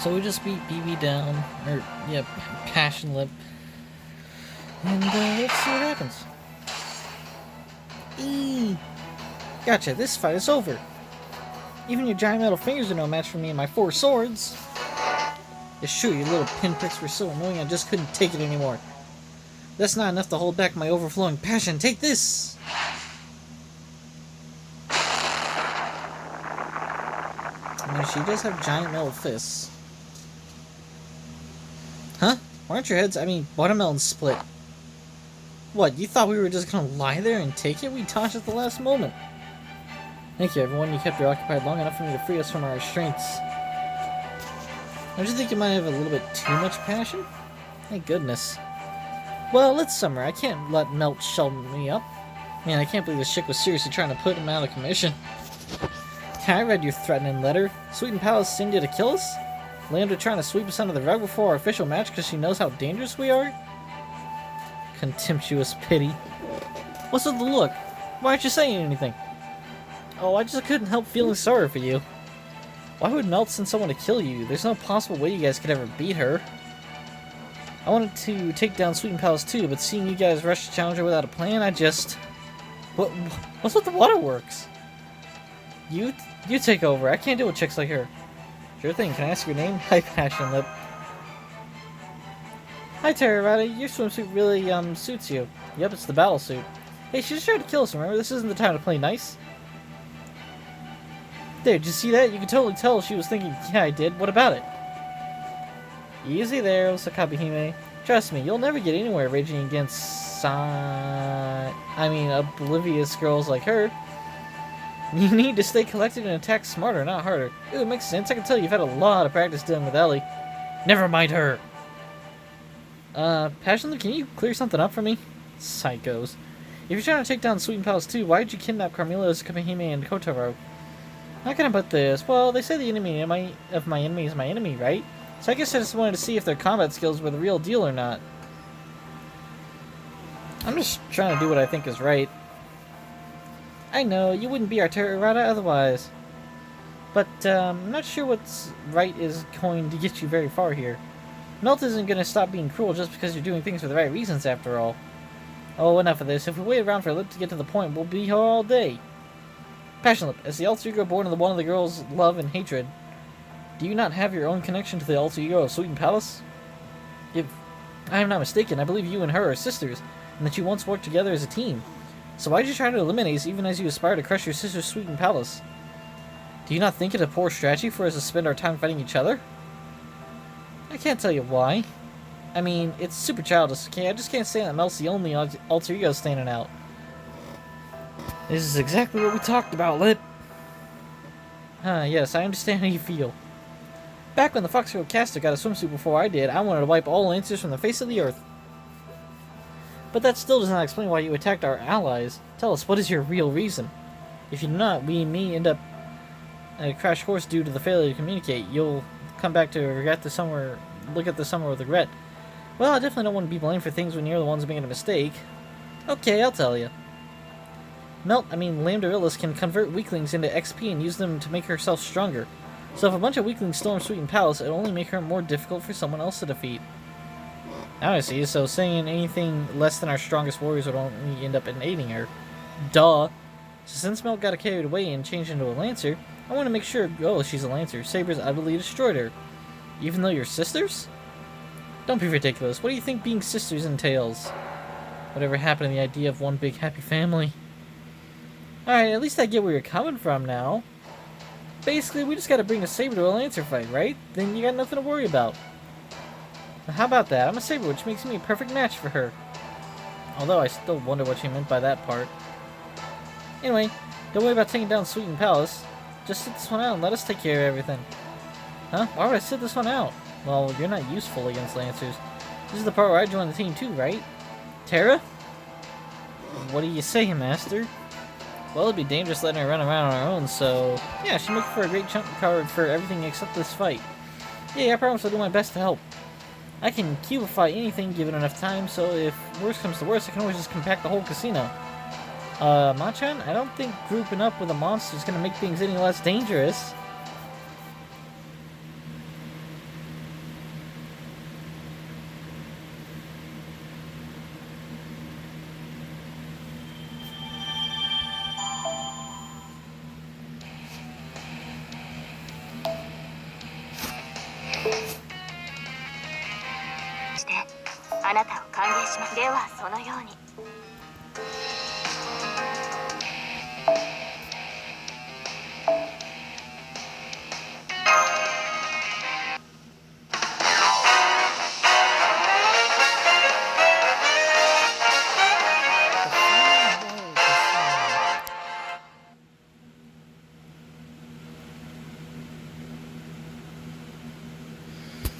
So we just beat BB down, or yeah, Passion Lip, and let's see what happens. Eee! Gotcha, this fight is over. Even your giant metal fingers are no match for me and my 4 swords. It's true, your little pinpricks were so annoying I just couldn't take it anymore. That's not enough to hold back my overflowing passion. Take this! I mean, she does have giant metal fists. Huh? Why aren't your heads, watermelons split? What, you thought we were just gonna lie there and take it? We dodged at the last moment. Thank you, everyone. You kept her occupied long enough for me to free us from our restraints. Don't you think you might have a little bit too much passion? Thank goodness. Well, it's summer. I can't let Melt shell me up. Man, I can't believe this chick was seriously trying to put him out of commission. I read your threatening letter. Sweeten Palace send you to kill us? Lambda trying to sweep us under the rug before our official match because she knows how dangerous we are? Contemptuous pity. What's with the look? Why aren't you saying anything? Oh, I just couldn't help feeling sorry for you. Why would Melt send someone to kill you? There's no possible way you guys could ever beat her. I wanted to take down Sweeten Palace too, but seeing you guys rush to challenge her without a plan, I just... What's with the waterworks? You take over. I can't deal with chicks like her. Sure thing. Can I ask your name? Hi, Passion Lip. Hi, Terrorata. Your swimsuit really, suits you. Yep, it's the battle suit. Hey, she just tried to kill us, remember? This isn't the time to play nice. There, did you see that? You could totally tell she was thinking, yeah, I did. What about it? Easy there, Sakabihime. Trust me, you'll never get anywhere raging against oblivious girls like her. You need to stay collected and attack smarter, not harder. Ooh, it makes sense. I can tell you've had a lot of practice dealing with Ellie. Never mind her. Passionless, can you clear something up for me? Psychos. If you're trying to take down Sweeten Palace too, why did you kidnap Carmelo, Sakabihime, and Kotaro? How can I put this? Well, they say the enemy of my enemy is my enemy, right? So I guess I just wanted to see if their combat skills were the real deal or not. I'm just trying to do what I think is right. I know, you wouldn't be our Terrorata otherwise. But, I'm not sure what's right is going to get you very far here. Melt isn't going to stop being cruel just because you're doing things for the right reasons after all. Oh, enough of this. If we wait around for Lip to get to the point, we'll be here all day. Passion Lip, as the alter ego born of one of the girl's love and hatred, do you not have your own connection to the alter ego of Sweeten Palace? If I am not mistaken, I believe you and her are sisters, and that you once worked together as a team. So why did you try to eliminate us even as you aspire to crush your sister's Sweeten Palace? Do you not think it a poor strategy for us to spend our time fighting each other? I can't tell you why. I mean, it's super childish, okay? I just can't say that Mel's the only alter ego standing out. This is exactly what we talked about, Lip. Yes, I understand how you feel. Back when the Foxgirl caster got a swimsuit before I did, I wanted to wipe all Lancers from the face of the earth. But that still does not explain why you attacked our allies. Tell us, what is your real reason? If you do not, we may end up at a crash course due to the failure to communicate. You'll come back to regret the summer, look at the summer with regret. Well, I definitely don't want to be blamed for things when you're the ones making a mistake. Okay, I'll tell you. Lambda can convert weaklings into XP and use them to make herself stronger. So if a bunch of weaklings storm Sweeten Palace, it'll only make her more difficult for someone else to defeat. Now I see, so saying anything less than our strongest warriors would only end up aiding her. Duh. So since Melt got carried away and changed into a Lancer, I want to make sure, she's a Lancer. Saber's utterly destroyed her. Even though you're sisters? Don't be ridiculous. What do you think being sisters entails? Whatever happened to the idea of one big happy family? Alright, at least I get where you're coming from now. Basically, we just gotta bring a Saber to a Lancer fight, right? Then you got nothing to worry about. Now, how about that? I'm a Saber, which makes me a perfect match for her. Although I still wonder what she meant by that part. Anyway, don't worry about taking down Sweeten Palace. Just sit this one out and let us take care of everything. Huh? Why would I sit this one out? Well, you're not useful against Lancers. This is the part where I join the team too, right? Terra? What do you say, Master? Well, it'd be dangerous letting her run around on her own, so... yeah, she'd make for a great chunk card for everything except this fight. Yeah, I promise I'll do my best to help. I can cubify anything given enough time, so if worse comes to worse, I can always just compact the whole casino. Machan, I don't think grouping up with a monster is gonna make things any less dangerous. ではそのように。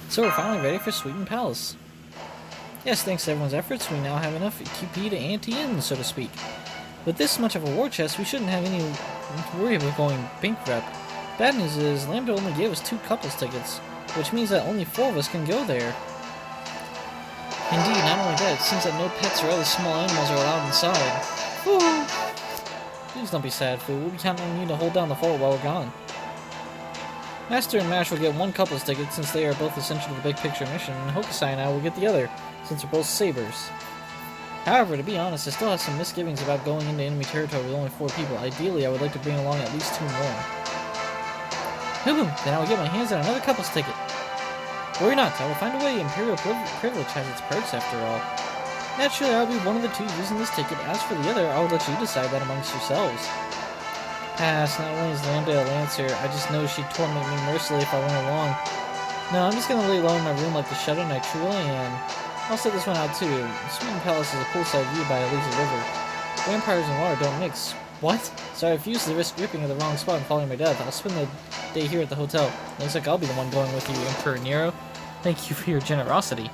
So we're finally ready for Sweeten Palace. Yes, thanks to everyone's efforts, we now have enough QP to ante in, so to speak. With this much of a war chest, we shouldn't have any worry about going bankrupt. Bad news is, Lambda only gave us 2 couples tickets, which means that only 4 of us can go there. Indeed, not only that, it seems that no pets or other small animals are allowed inside. Woo! Please don't be sad, Fu. We'll be counting on you to hold down the fort while we're gone. Master and Mash will get 1 couple's ticket since they are both essential to the big picture mission, and Hokusai and I will get the other, since we're both sabers. However, to be honest, I still have some misgivings about going into enemy territory with only 4 people. Ideally, I would like to bring along at least 2 more. Boom! Then I will get my hands on another couple's ticket. Worry not, I will find a way. Imperial privilege has its perks after all. Naturally, I will be one of the 2 using this ticket. As for the other, I will let you decide that amongst yourselves. Pass, not only is Lambda a Lancer, I just know she'd torment me mercilessly if I went along. No, I'm just gonna lay low in my room like the shut-in I truly am. I'll set this one out too. Sweeten Palace is a poolside view by a lazy river. Vampires and water don't mix. What? So I refuse to risk gripping at the wrong spot and falling my death. I'll spend the day here at the hotel. Looks like I'll be the one going with you, Emperor Nero. Thank you for your generosity.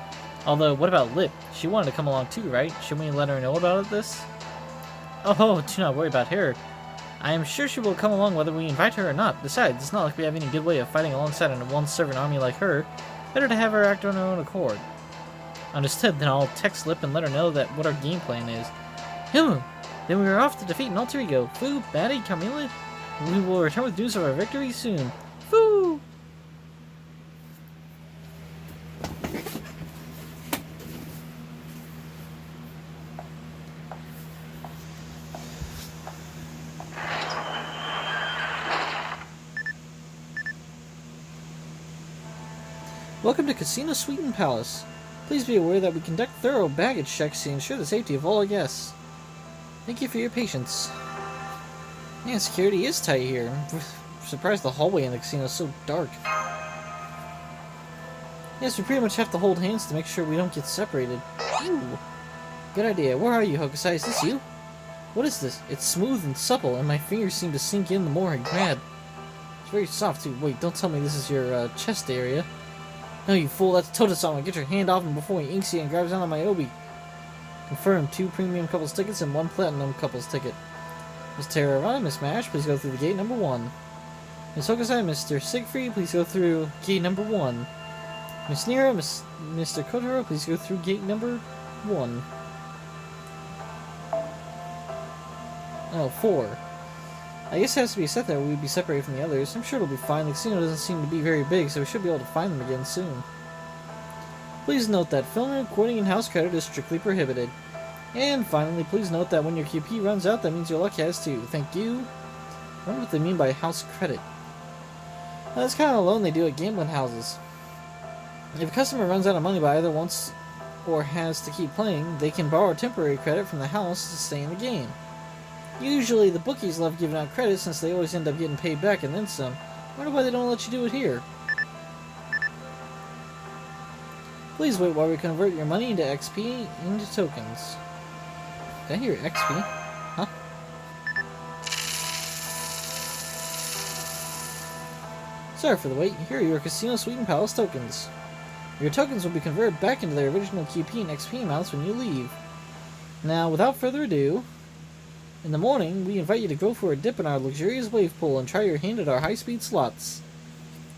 Although, what about Lip? She wanted to come along too, right? Should we let her know about this? Oh, do not worry about her. I am sure she will come along whether we invite her or not. Besides, it's not like we have any good way of fighting alongside a one-servant army like her. Better to have her act on her own accord. Understood, then I'll text Lip and let her know that what our game plan is. Then we are off to defeat an alter ego. Fu, Batty, Carmilla. We will return with news of our victory soon. Fu! Welcome to Casino Sweeten Palace. Please be aware that we conduct thorough baggage checks to ensure the safety of all our guests. Thank you for your patience. Man, security is tight here. I'm surprised the hallway in the casino is so dark. Yes, we pretty much have to hold hands to make sure we don't get separated. Ooh. Good idea. Where are you, Hokusai? Is this you? What is this? It's smooth and supple, and my fingers seem to sink in the more I grab. It's very soft, too. Wait, don't tell me this is your chest area. No, you fool, that's Totosama. Get your hand off him before he inks you and grabs onto my obi. Confirmed, 2 premium couples tickets and 1 platinum couples ticket. Miss Terravana, Miss Mash, please go through the gate number 1. Miss Hokusai, Mr. Siegfried, please go through gate number 1. Miss Nero, Mr. Kotaro, please go through gate number 1. Oh, 4. I guess it has to be set that we'd be separated from the others. I'm sure it'll be fine. The casino doesn't seem to be very big, so we should be able to find them again soon. Please note that filming, recording, and house credit is strictly prohibited. And finally, please note that when your QP runs out, that means your luck has too. Thank you. I wonder what they mean by house credit. That's kind of a loan they do at gambling houses. If a customer runs out of money by either once or has to keep playing, they can borrow temporary credit from the house to stay in the game. Usually, the bookies love giving out credit since they always end up getting paid back and then some. I wonder why they don't let you do it here. Please wait while we convert your money into XP into tokens. Did I hear XP? Huh? Sorry for the wait. Here are your Casino Sweeten Palace tokens. Your tokens will be converted back into their original QP and XP amounts when you leave. Now, without further ado, in the morning, we invite you to go for a dip in our luxurious wave pool and try your hand at our high-speed slots.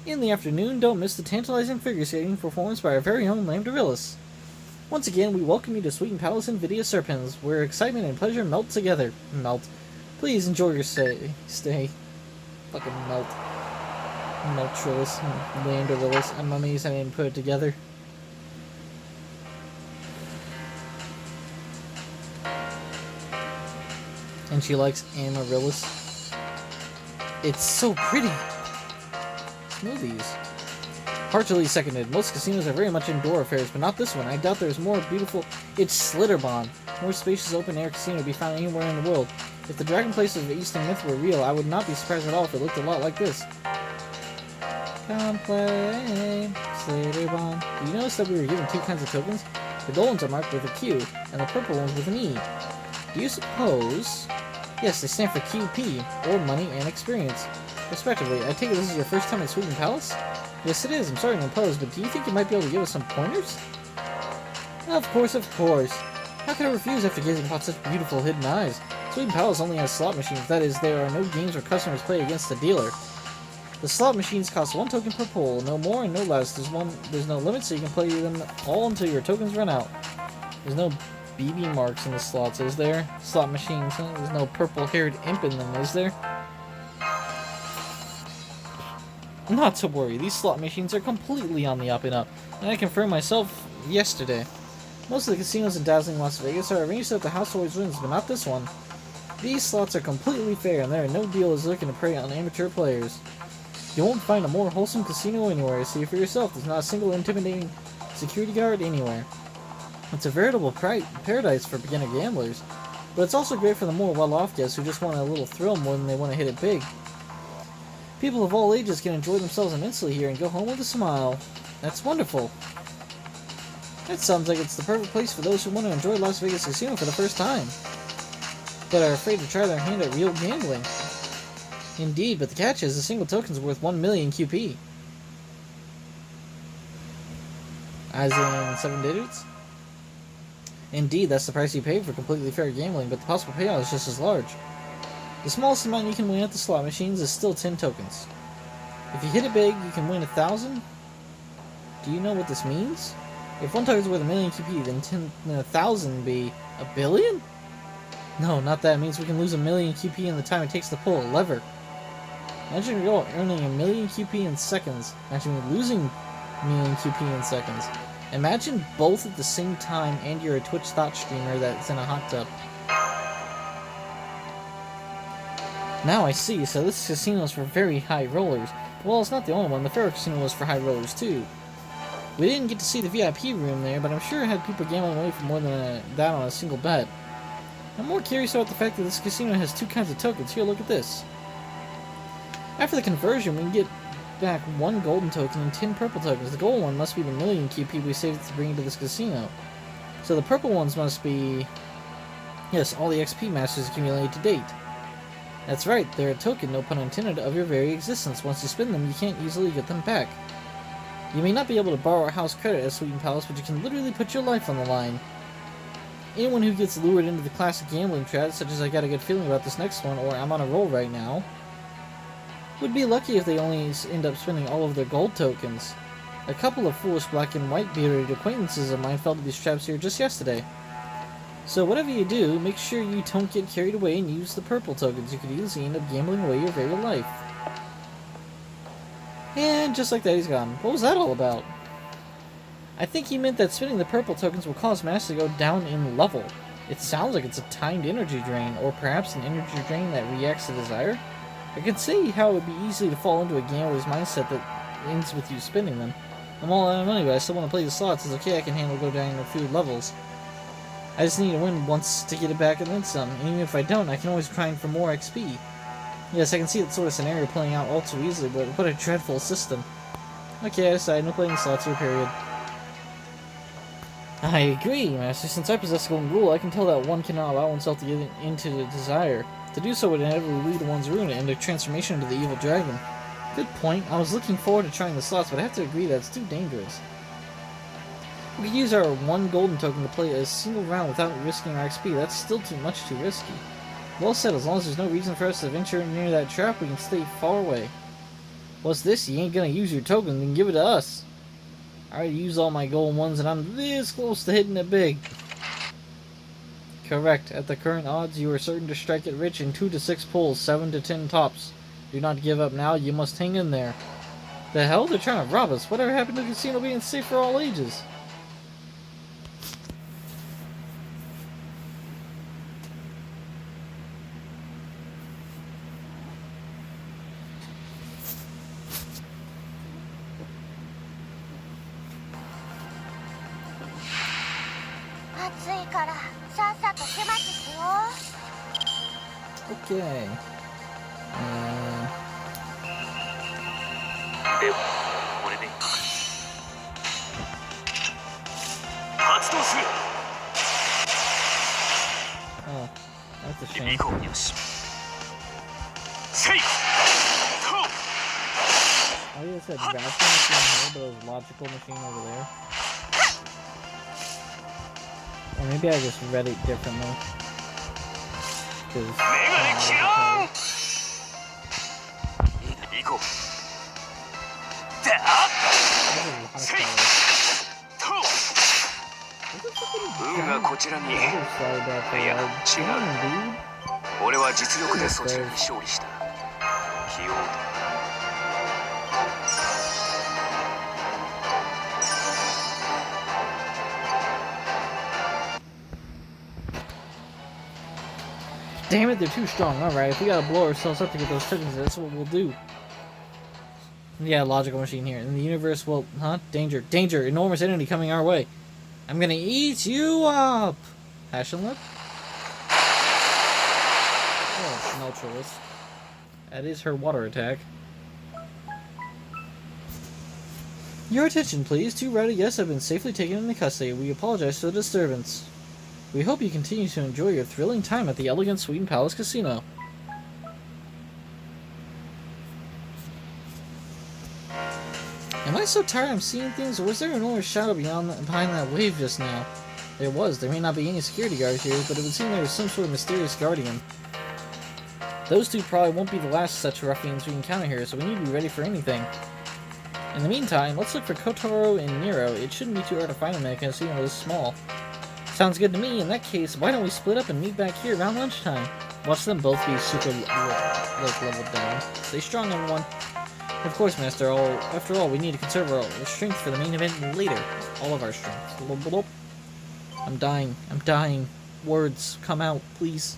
In the afternoon, don't miss the tantalizing figure skating performance by our very own Lambdarillis. Once again, we welcome you to Sweeten Palace Invidia Serpens, where excitement and pleasure melt together. Melt. Please enjoy your stay. Fucking melt. Meltrillis. Lambdarillis. I'm amazed I didn't put it together. And she likes Amaryllis. It's so pretty. Smoothies. Partially seconded. Most casinos are very much indoor affairs, but not this one. I doubt there's more beautiful. It's Slitterbond. More spacious open-air casino to be found anywhere in the world. If the dragon places of Eastern myth were real, I would not be surprised at all if it looked a lot like this. Come play Slitterbond. Did you notice that we were given two kinds of tokens? The gold ones are marked with a Q, and the purple ones with an E. Do you suppose... Yes, they stand for QP, or money and experience, respectively. I take it this is your first time at Sweeten Palace? Yes, it is. I'm sorry to impose, but do you think you might be able to give us some pointers? Of course, of course. How could I refuse after gazing upon such beautiful hidden eyes? Sweeten Palace only has slot machines. That is, there are no games where customers play against the dealer. The slot machines cost 1 token per pull, no more and no less. There's no limit, so you can play them all until your tokens run out. There's no BB marks in the slots, is there? Slot machines, huh? There's no purple-haired imp in them, is there? Not to worry, these slot machines are completely on the up and up, and I confirmed myself yesterday. Most of the casinos in Dazzling Las Vegas are arranged so that the house always wins, but not this one. These slots are completely fair, and there are no dealers looking to prey on amateur players. You won't find a more wholesome casino anywhere. See it for yourself. There's not a single intimidating security guard anywhere. It's a veritable paradise for beginner gamblers, but it's also great for the more well-off guests who just want a little thrill more than they want to hit it big. People of all ages can enjoy themselves immensely here and go home with a smile. That's wonderful. That sounds like it's the perfect place for those who want to enjoy Las Vegas Casino for the first time, but are afraid to try their hand at real gambling. Indeed, but the catch is a single token is worth 1 million QP. As in 7 digits? Indeed, that's the price you pay for completely fair gambling, but the possible payout is just as large. The smallest amount you can win at the slot machines is still 10 tokens. If you hit it big, you can win 1,000? Do you know what this means? If 1 token is worth 1 million QP, then 1,000 would be a billion? No, not that. It means we can lose 1 million QP in the time it takes to pull a lever. Imagine a girl earning 1 million QP in seconds. Imagine losing 1 million QP in seconds. Imagine both at the same time and you're a Twitch thought streamer that's in a hot tub. Now I see, so this casino is for very high rollers. Well, it's not the only one. The Pharaoh Casino was for high rollers too. We didn't get to see the VIP room there, but I'm sure it had people gambling away for more than that on a single bet. I'm more curious about the fact that this casino has 2 kinds of tokens. Here, look at this. After the conversion, we can get back 1 golden token and 10 purple tokens. The gold one must be the 1 million QP we saved to bring into this casino. So the purple ones must be... Yes, all the XP masters accumulated to date. That's right, they're a token, no pun intended, of your very existence. Once you spend them, you can't easily get them back. You may not be able to borrow a house credit at Sweeten Palace, but you can literally put your life on the line. Anyone who gets lured into the classic gambling trap, such as I got a good feeling about this next one, or I'm on a roll right now, would be lucky if they only end up spending all of their gold tokens. A couple of foolish black and white bearded acquaintances of mine fell to these traps here just yesterday. So whatever you do, make sure you don't get carried away and use the purple tokens. You could easily end up gambling away your very life. And just like that, he's gone. What was that all about? I think he meant that spending the purple tokens will cause Master to go down in level. It sounds like it's a timed energy drain, or perhaps an energy drain that reacts to desire. I can see how it would be easy to fall into a gambler's mindset that ends with you spending them. I'm all out of money, but I still want to play the slots. It's okay, I can handle go down a few levels. I just need to win once to get it back and then some. And even if I don't, I can always grind for more XP. Yes, I can see that sort of scenario playing out all too easily, but what a dreadful system. Okay, I decide no playing slots here, period. I agree, Master. Since I possess the golden rule, I can tell that one cannot allow oneself to get into the desire. To do so would inevitably lead to one's ruin and a transformation into the evil dragon. Good point. I was looking forward to trying the slots, but I have to agree that it's too dangerous. We could use our 1 golden token to play a single round without risking our XP. That's still too risky. Well said, as long as there's no reason for us to venture near that trap, we can stay far away. What's this? You ain't gonna use your token, then give it to us. I already used all my golden ones and I'm this close to hitting it big. Correct. At the current odds, you are certain to strike it rich in 2 to 6 pulls, 7 to 10 tops. Do not give up now, you must hang in there. The hell? They're trying to rob us. Whatever happened to the casino being safe for all ages? Okay. ではこれで発動する。 Oh, that's a shame. 行こう。よし。せい。 I guess that vacuum machine here, but a logical machine over there. Or maybe I just read it differently. Because. 行こう。だ。せい。運がこちらに。いや、違う。俺は実力でそちらに勝利した。器用だ。 Damn it, they're too strong. Alright, if we gotta blow ourselves up to get those tokens, that's what we'll do. Yeah, logical machine here. And the universe will... Huh? Danger. Danger! Enormous entity coming our way. I'm gonna eat you up! Passion lip? Oh, Nautilus. That is her water attack. Your attention, please. 2 rowdy guests have been safely taken into custody. We apologize for the disturbance. We hope you continue to enjoy your thrilling time at the elegant Sweeten Palace Casino. Am I so tired I'm seeing things, or was there an enormous shadow behind that wave just now? There was. There may not be any security guards here, but it would seem there was some sort of mysterious guardian. Those two probably won't be the last such ruffians we encounter here, so we need to be ready for anything. In the meantime, let's look for Kotaro and Nero. It shouldn't be too hard to find them in a casino this small. Sounds good to me. In that case, why don't we split up and meet back here around lunchtime? Watch them both be super leveled down. Stay strong, everyone. Of course, Master. After all, we need to conserve our strength for the main event later. All of our strength. I'm dying. I'm dying. Words, come out, please.